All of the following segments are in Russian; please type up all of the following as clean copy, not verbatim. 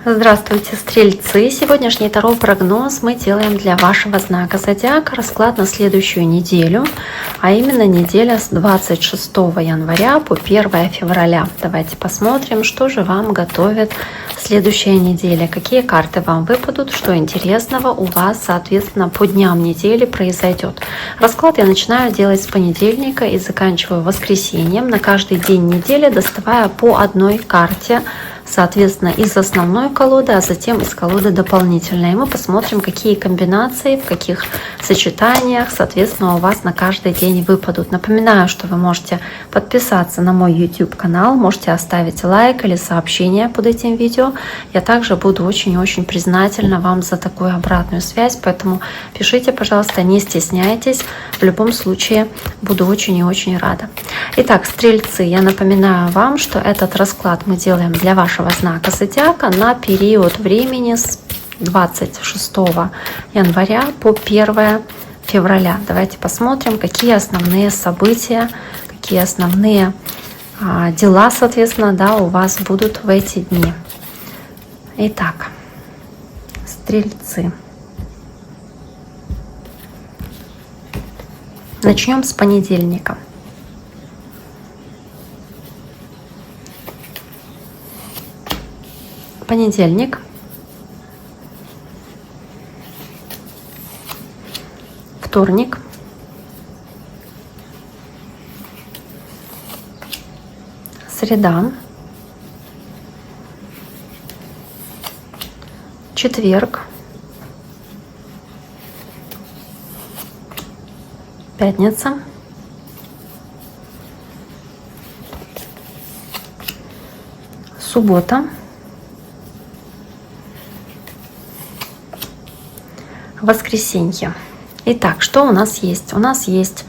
Здравствуйте, стрельцы! Сегодняшний таро-прогноз мы делаем для вашего знака зодиака. Расклад на следующую неделю, а именно неделя с 26 января по 1 февраля. Давайте посмотрим, что же вам готовит следующая неделя, какие карты вам выпадут, что интересного у вас, соответственно, по дням недели произойдет. Расклад я начинаю делать с понедельника и заканчиваю воскресеньем. На каждый день недели доставая по одной карте, соответственно, из основной колоды, а затем из колоды дополнительной. И мы посмотрим, какие комбинации, в каких сочетаниях, соответственно, у вас на каждый день выпадут. Напоминаю, что вы можете подписаться на мой YouTube канал, можете оставить лайк или сообщение под этим видео. Я также буду очень-очень признательна вам за такую обратную связь, поэтому пишите, пожалуйста, не стесняйтесь. В любом случае, буду очень и очень рада. Итак, стрельцы, я напоминаю вам, что этот расклад мы делаем для вашего знака зодиака на период времени с 26 января по 1 февраля. Давайте посмотрим, какие основные события, какие основные дела, соответственно, у вас будут в эти дни. Итак, стрельцы. Начнем с понедельника. Понедельник. Вторник. Среда. Четверг. Пятница. Суббота. Воскресенье. Итак, что у нас есть? У нас есть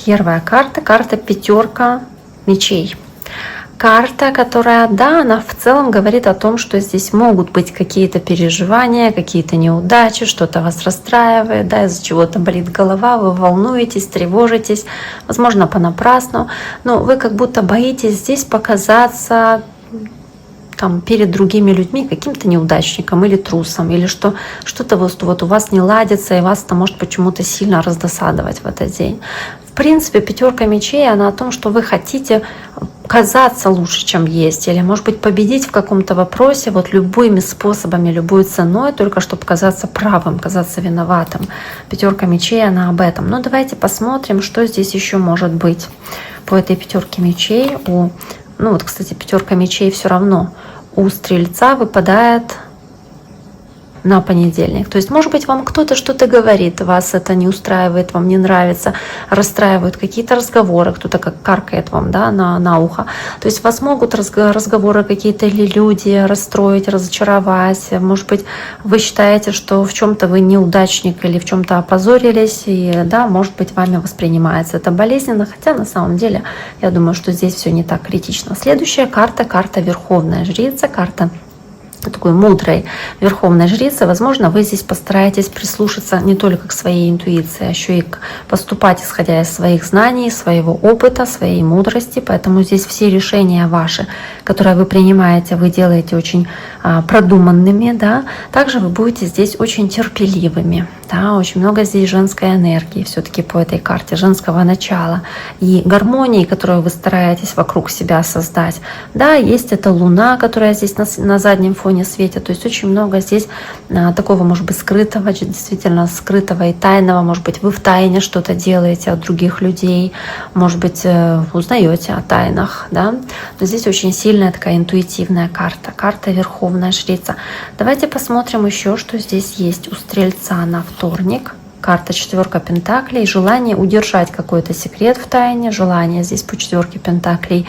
первая карта, карта пятерка мечей. Карта, которая, она в целом говорит о том, что здесь могут быть какие-то переживания, какие-то неудачи, что-то вас расстраивает, из-за чего-то болит голова, вы волнуетесь, тревожитесь, возможно, понапрасну, но вы как будто боитесь здесь показаться перед другими людьми каким-то неудачником или трусом, или что-то вот у вас не ладится, и вас это может почему-то сильно раздосадовать в этот день. В принципе, пятерка мечей, она о том, что вы хотите казаться лучше, чем есть, или, может быть, победить в каком-то вопросе любыми способами, любой ценой, только чтобы казаться правым, казаться виноватым. Пятерка мечей, она об этом. Но давайте посмотрим, что здесь еще может быть по этой пятерке мечей. Кстати, пятерка мечей все равно у стрельца выпадает на понедельник. То есть, может быть, вам кто-то что-то говорит, вас это не устраивает, вам не нравится, расстраивают какие-то разговоры, кто-то как каркает вам на ухо. То есть вас могут разговоры какие-то или люди расстроить, разочаровать. Может быть, вы считаете, что в чем-то вы неудачник или в чем-то опозорились, и может быть, вами воспринимается это болезненно, хотя на самом деле я думаю, что здесь все не так критично. Следующая карта, карта Верховная Жрица, карта такой мудрой верховной жрицы. Возможно, вы здесь постараетесь прислушаться не только к своей интуиции, а еще и поступать, исходя из своих знаний, своего опыта, своей мудрости. Поэтому здесь все решения ваши, которые вы принимаете, вы делаете очень продуманными. Также вы будете здесь очень терпеливыми. Очень много здесь женской энергии все-таки по этой карте, женского начала и гармонии, которую вы стараетесь вокруг себя создать. Есть эта луна, которая здесь на заднем фоне светит. То есть очень много здесь такого, может быть, скрытого, действительно скрытого и тайного. Может быть, вы в тайне что-то делаете от других людей. Может быть, узнаете о тайнах. Но здесь очень сильная такая интуитивная карта. Карта Верховная Жрица. Давайте посмотрим еще, что здесь есть у Стрельца на вторник. Карта четверка пентаклей, желание удержать какой-то секрет в тайне, желание здесь по четверке пентаклей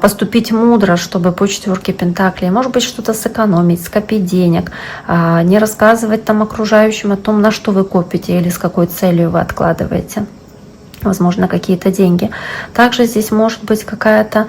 поступить мудро, чтобы по четверке пентаклей, может быть, что-то сэкономить, скопить денег, не рассказывать окружающим о том, на что вы копите или с какой целью вы откладываете. возможно, какие-то деньги. Также здесь может быть какая-то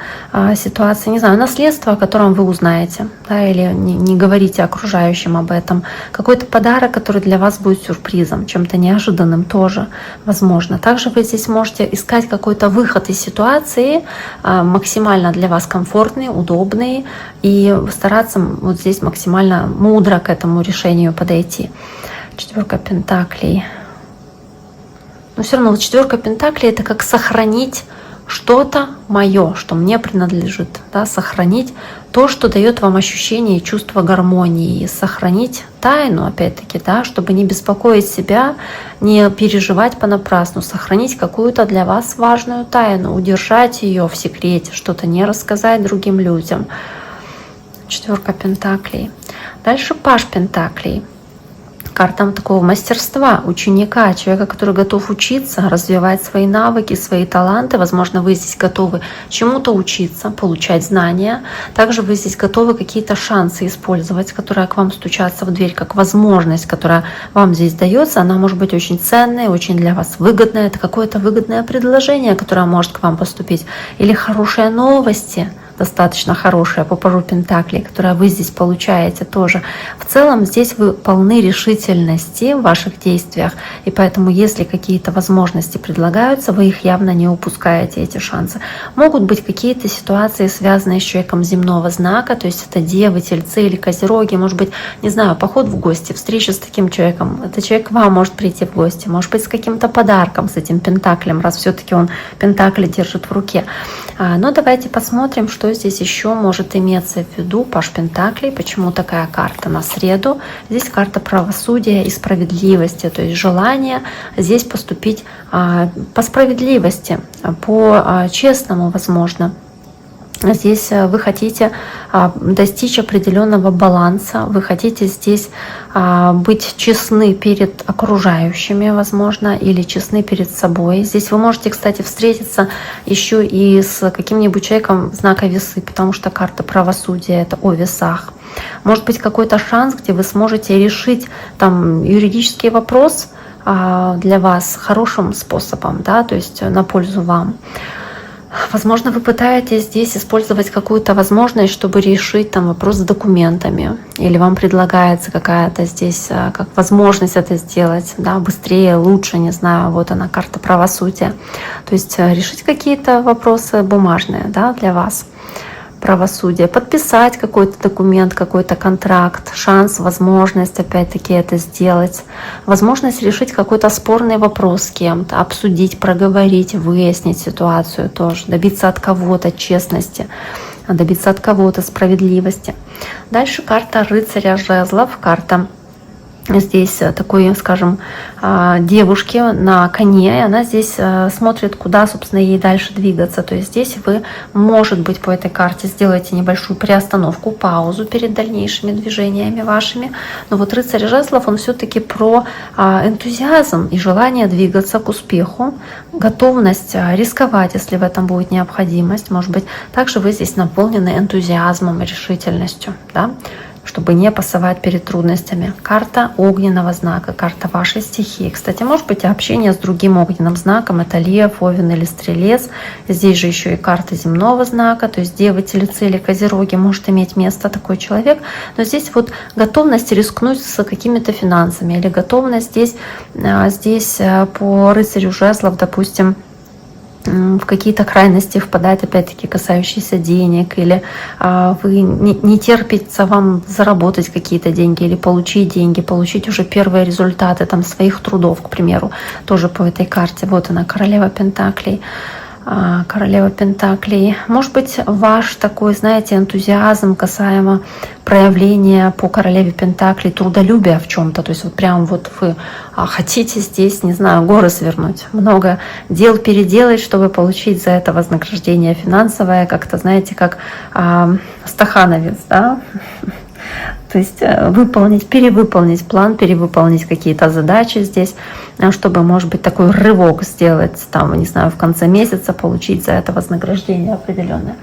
ситуация, не знаю, наследство, о котором вы узнаете, да, или не говорите окружающим об этом. Какой-то подарок, который для вас будет сюрпризом, чем-то неожиданным тоже, возможно. Также вы здесь можете искать какой-то выход из ситуации, максимально для вас комфортный, удобный, и стараться вот здесь максимально мудро к этому решению подойти. 4 пентаклей. Но все равно вот 4 пентаклей — это как сохранить что-то мое, что мне принадлежит, да, сохранить то, что дает вам ощущение и чувство гармонии, и сохранить тайну, опять-таки, да, чтобы не беспокоить себя, не переживать понапрасну, сохранить какую-то для вас важную тайну, удержать ее в секрете, что-то не рассказать другим людям. 4 пентаклей. Дальше Паж пентаклей. Карта такого мастерства, ученика, человека, который готов учиться, развивать свои навыки, свои таланты. Возможно, вы здесь готовы чему-то учиться, получать знания. Также вы здесь готовы какие-то шансы использовать, которые к вам стучатся в дверь, как возможность, которая вам здесь дается. Она может быть очень ценная, очень для вас выгодная. Это какое-то выгодное предложение, которое может к вам поступить. Или хорошие новости, достаточно хорошая по Пажу пентаклей, которую вы здесь получаете тоже. В целом здесь вы полны решительности в ваших действиях, и поэтому если какие-то возможности предлагаются, вы их явно не упускаете, эти шансы. Могут быть какие-то ситуации, связанные с человеком земного знака, то есть это девы, тельцы или козероги, может быть, не знаю, поход в гости, встреча с таким человеком. Этот человек к вам может прийти в гости, может быть, с каким-то подарком, с этим пентаклем, раз все-таки он пентакли держит в руке. Но давайте посмотрим, что здесь еще может иметься в виду Паж пентаклей. Почему такая карта на среду? Здесь карта правосудия и справедливости, то есть желание здесь поступить по справедливости, по честному, возможно. Здесь вы хотите достичь определенного баланса, вы хотите здесь быть честны перед окружающими, возможно, или честны перед собой. Здесь вы можете, кстати, встретиться еще и с каким-нибудь человеком знака весы, потому что карта правосудия — это о весах. Может быть, какой-то шанс, где вы сможете решить там юридический вопрос для вас хорошим способом, да, то есть на пользу вам. Возможно, вы пытаетесь здесь использовать какую-то возможность, чтобы решить там вопрос с документами, или вам предлагается какая-то здесь как возможность это сделать, да, быстрее, лучше, не знаю, вот она, карта правосудия. То есть решить какие-то вопросы бумажные, да, для вас. Правосудие, подписать какой-то документ, какой-то контракт, шанс, возможность опять-таки это сделать, возможность решить какой-то спорный вопрос с кем-то, обсудить, проговорить, выяснить ситуацию тоже, добиться от кого-то честности, добиться от кого-то справедливости. Дальше карта рыцаря жезлов, карта здесь такой, скажем, девушки на коне, и она здесь смотрит, куда, собственно, ей дальше двигаться. То есть здесь вы, может быть, по этой карте сделаете небольшую приостановку, паузу перед дальнейшими движениями вашими. Но вот рыцарь жезлов, он все-таки про энтузиазм и желание двигаться к успеху, готовность рисковать, если в этом будет необходимость. Может быть, также вы здесь наполнены энтузиазмом и решительностью, да? Чтобы не пасовать перед трудностями. Карта огненного знака, карта вашей стихии. Кстати, может быть, общение с другим огненным знаком, это лев, овен или стрелец. Здесь же еще и карта земного знака, то есть девы, тельцы или козероги, может иметь место такой человек. Но здесь вот готовность рискнуть с какими-то финансами, или готовность здесь по рыцарю жезлов, допустим, в какие-то крайности впадать, опять-таки, касающиеся денег, или вы не терпится вам заработать какие-то деньги или получить деньги, получить уже первые результаты там своих трудов, к примеру, тоже по этой карте. Вот она, королева пентаклей. Королева пентаклей. Может быть, ваш такой, знаете, энтузиазм касаемо проявления по королеве пентаклей, трудолюбия в чем-то. То есть вот прям вот вы хотите здесь, не знаю, горы свернуть, много дел переделать, чтобы получить за это вознаграждение финансовое, как-то, знаете, как стахановец, да? То То есть перевыполнить план, перевыполнить какие-то задачи здесь, чтобы, может быть, такой рывок сделать, там, не знаю, в конце месяца получить за это вознаграждение определенное.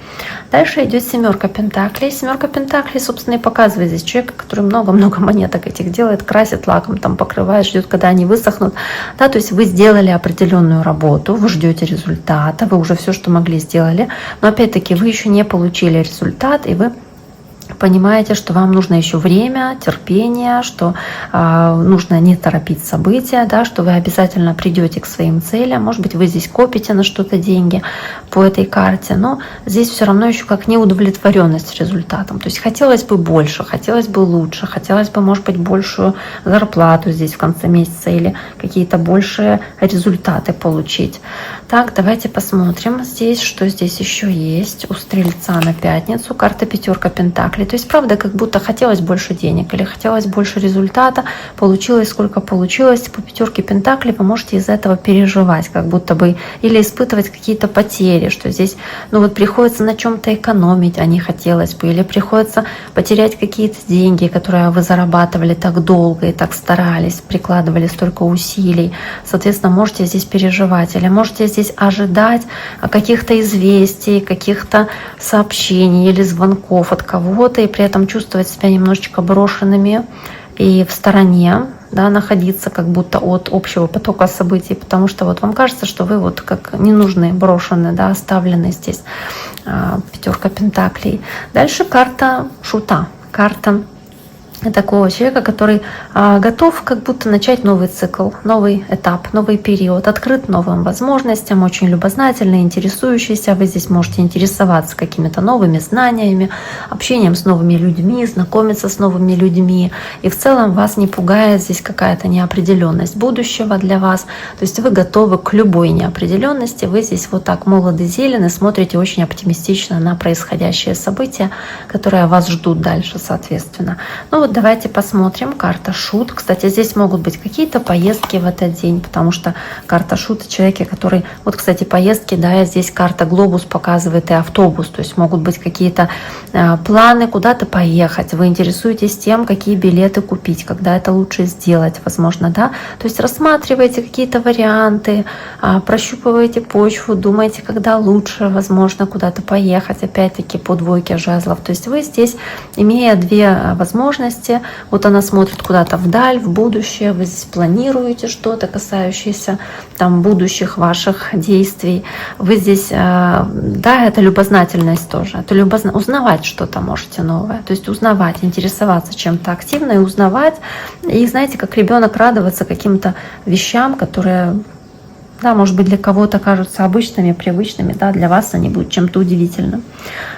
Дальше идет семерка пентаклей. Семерка пентаклей, собственно, и показывает здесь человека, который много-много монеток этих делает, красит лаком, там, покрывает, ждет, когда они высохнут. Да, то есть вы сделали определенную работу, вы ждете результата, вы уже все, что могли, сделали, но опять-таки вы еще не получили результат, и вы понимаете, что вам нужно еще время, терпение, что нужно не торопить события, да, что вы обязательно придете к своим целям. Может быть, вы здесь копите на что-то деньги по этой карте, но здесь все равно еще как неудовлетворенность результатом. То есть хотелось бы больше, хотелось бы лучше, хотелось бы, может быть, большую зарплату здесь в конце месяца или какие-то большие результаты получить. Так, давайте посмотрим здесь, что здесь еще есть у Стрельца на пятницу. Карта пятерка пентаклей. То есть, правда, как будто хотелось больше денег или хотелось больше результата, получилось сколько получилось. По пятерке пентаклей вы можете из-за этого переживать, как будто бы, или испытывать какие-то потери, что здесь, ну вот приходится на чем-то экономить, а не хотелось бы, или приходится потерять какие-то деньги, которые вы зарабатывали так долго и так старались, прикладывали столько усилий. Соответственно, можете здесь переживать, или можете здесь ожидать каких-то известий, каких-то сообщений или звонков от кого-то, и при этом чувствовать себя немножечко брошенными и в стороне, да, находиться как будто от общего потока событий, потому что вот вам кажется, что вы вот как не нужны, брошены, да, оставлены здесь. Пятерка пентаклей. Дальше карта шута, карта такого человека, который готов как будто начать новый цикл, новый этап, новый период, открыт новым возможностям, очень любознательный, интересующийся. Вы здесь можете интересоваться какими-то новыми знаниями, общением с новыми людьми, знакомиться с новыми людьми. И в целом вас не пугает здесь какая-то неопределенность будущего для вас. То есть вы готовы к любой неопределенности. Вы здесь вот так молоды, зелены, смотрите очень оптимистично на происходящие события, которые вас ждут дальше, соответственно. Ну вот давайте посмотрим. Карта шут. Кстати, здесь могут быть какие-то поездки в этот день, потому что карта шут — человеки, который... Вот, кстати, поездки, да, здесь карта глобус показывает и автобус. То есть могут быть какие-то планы куда-то поехать. Вы интересуетесь тем, какие билеты купить, когда это лучше сделать, возможно, да. То есть рассматриваете какие-то варианты, прощупываете почву, думаете, когда лучше, возможно, куда-то поехать. Опять-таки по двойке жезлов. То есть вы здесь, имея две возможности, вот она смотрит куда-то вдаль, в будущее, вы здесь планируете что-то, касающееся там будущих ваших действий. Вы здесь, да, это любознательность тоже, это узнавать что-то можете новое, то есть узнавать, интересоваться чем-то активно и узнавать, и знаете, как ребенок радоваться каким-то вещам, которые, да, может быть, для кого-то кажутся обычными, привычными, да, для вас они будут чем-то удивительным.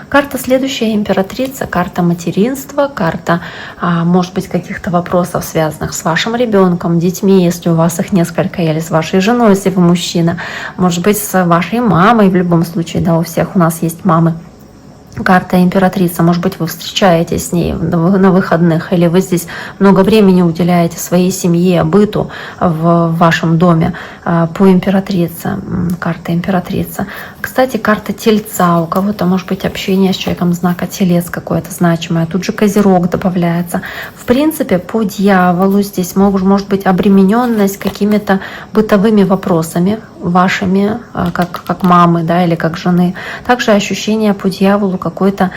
Карта следующая — императрица, карта материнства, карта, может быть, каких-то вопросов, связанных с вашим ребенком, детьми, если у вас их несколько, или с вашей женой, если вы мужчина, может быть, с вашей мамой, в любом случае, да, у всех у нас есть мамы. Карта императрица, может быть, вы встречаетесь с ней на выходных, или вы здесь много времени уделяете своей семье, быту в вашем доме по императрице. Карта императрица. Кстати, карта тельца. У кого-то может быть общение с человеком знака телец какое-то значимое. Тут же козерог добавляется. В принципе, по дьяволу здесь может быть обремененность какими-то бытовыми вопросами вашими, как мамы, да, или как жены. Также ощущение по дьяволу какой-то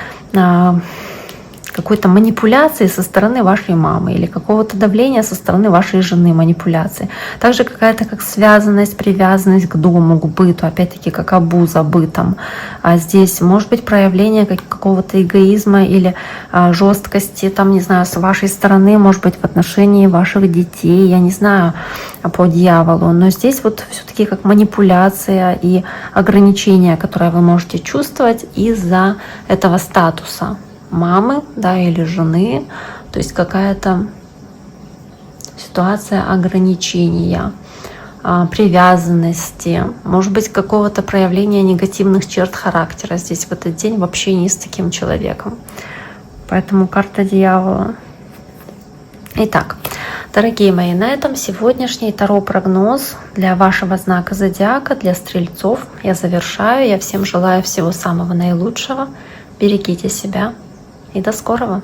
манипуляции со стороны вашей мамы или какого-то давления со стороны вашей жены, манипуляции. Также какая-то как связанность, привязанность к дому, к быту, опять-таки как обуза бытом. А здесь может быть проявление какого-то эгоизма или жесткости, там, не знаю, с вашей стороны, может быть, в отношении ваших детей, я не знаю, по дьяволу. Но здесь вот все-таки как манипуляция и ограничения, которые вы можете чувствовать из-за этого статуса мамы, да, или жены, то есть какая-то ситуация ограничения, привязанности, может быть, какого-то проявления негативных черт характера здесь в этот день в общении с таким человеком. Поэтому карта дьявола. Итак, дорогие мои, на этом сегодняшний таро-прогноз для вашего знака зодиака, для стрельцов, я завершаю. Я всем желаю всего самого наилучшего. Берегите себя. И до скорого!